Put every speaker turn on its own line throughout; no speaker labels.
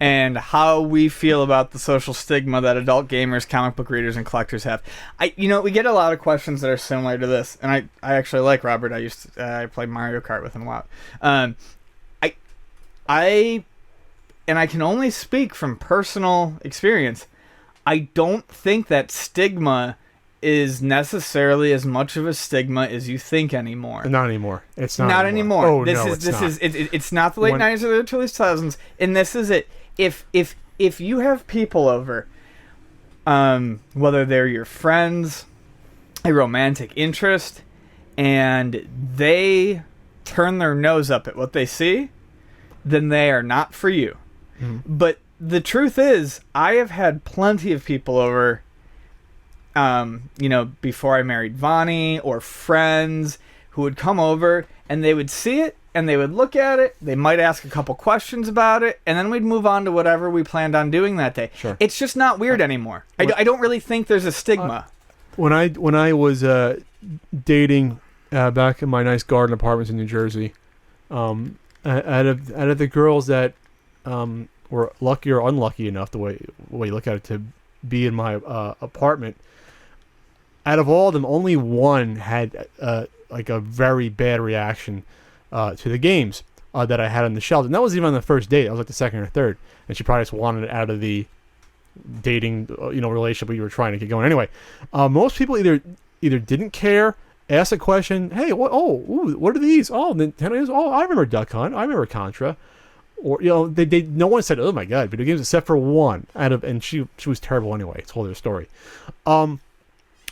and how we feel about the social stigma that adult gamers, comic book readers, and collectors have. We get a lot of questions that are similar to this, and I actually like Robert. I played Mario Kart with him a lot. And I can only speak from personal experience. I don't think that stigma is necessarily as much of a stigma as you think anymore.
Not anymore. It's not anymore.
Oh, it's not the late 90s or the early 2000s, and this is it. If you have people over, whether they're your friends, a romantic interest, and they turn their nose up at what they see, then they are not for you. Mm-hmm. But the truth is, I have had plenty of people over, before I married Vonnie, or friends who would come over and they would see it and they would look at it. They might ask a couple questions about it, and then we'd move on to whatever we planned on doing that day. Sure. It's just not weird anymore. I don't really think there's a stigma.
When I was dating back in my nice garden apartments in New Jersey, out of the girls that were lucky or unlucky enough, the way you look at it, to be in my apartment, out of all of them, only one had like a very bad reaction to the games that I had on the shelves, and that was even on the first date. I was like the second or third, and she probably just wanted it out of the dating relationship we were trying to get going. Anyway, most people either didn't care, asked a question, hey, what are these? Oh, Nintendo. Oh, I remember Duck Hunt. I remember Contra. Or they no one said, oh my god, video games, except for one and she was terrible anyway. Told her story.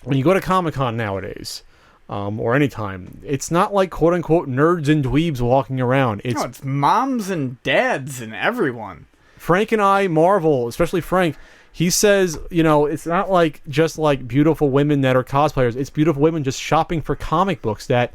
When you go to Comic-Con nowadays, or anytime, it's not like quote unquote nerds and dweebs walking around.
It's moms and dads and everyone.
Frank and I marvel, especially Frank. He says, it's not like just like beautiful women that are cosplayers. It's beautiful women just shopping for comic books that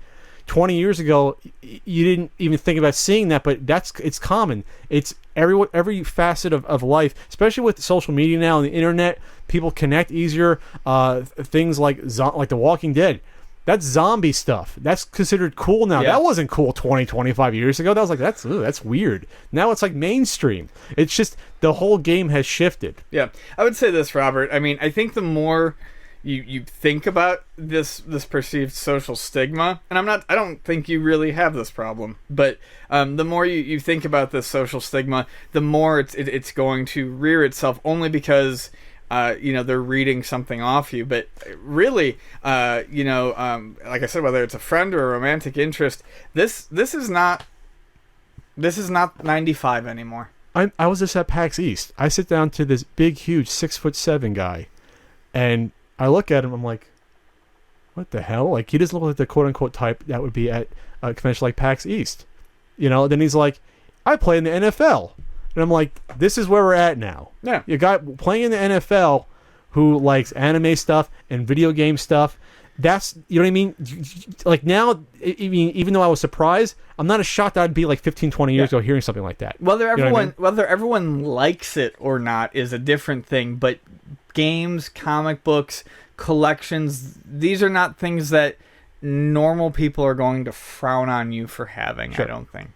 20 years ago you didn't even think about seeing that, but it's common. It's every facet of life, especially with social media now and the internet. People connect easier. Things like The Walking Dead. That's zombie stuff. That's considered cool now. Yeah. That wasn't cool 20, 25 years ago. That was like, that's weird. Now it's like mainstream. It's just the whole game has shifted.
Yeah. I would say this, Robert. I mean, I think the more you think about this perceived social stigma, and I don't think you really have this problem, but the more you think about this social stigma, the more it's going to rear itself, only because they're reading something off you. But really, like I said, whether it's a friend or a romantic interest, this is not 95 anymore.
I was just at PAX East. I sit down to this big, huge 6'7" guy, and I look at him, I'm like, what the hell? Like, he doesn't look like the quote-unquote type that would be at a convention like PAX East. Then he's like, I play in the NFL. And I'm like, this is where we're at now.
Yeah.
You got playing in the NFL who likes anime stuff and video game stuff. That's, you know what I mean? Like, now, even though I was surprised, I'm not as shocked that I'd be like 15, 20 years ago hearing something like that.
Whether everyone likes it or not is a different thing, but games, comic books, collections, these are not things that normal people are going to frown on you for having. Sure. I don't think.